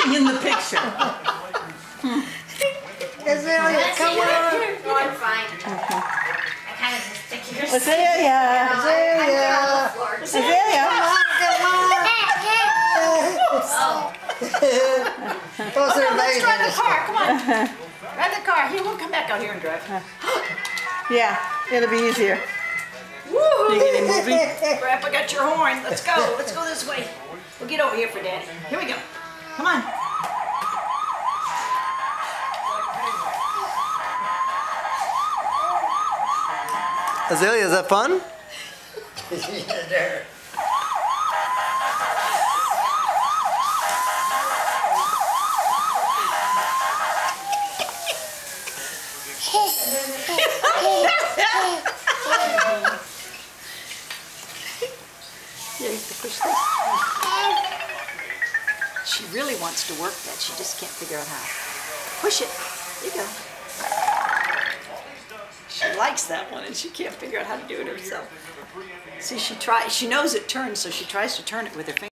dancing in the picture. Azalea, come on. No, I'm fine. I kind of just stick yours. Azalea. Azalea. Azalea. Come on. Oh. Those are Let's amazing. drive the car. Come on. Drive the car. Here, we'll come back out here and drive. Yeah, it'll be easier. Woo! You getting moving? Grandpa got your horn. Let's go. Let's go this way. We'll get over here for Daddy. Here we go. Come on. Azalea, is that fun? Yeah, you have to push this. She really wants to work that. She just can't figure out how. Push it. There you go. She likes that one and she can't figure out how to do it herself. See, she knows it turns, so she tries to turn it with her finger.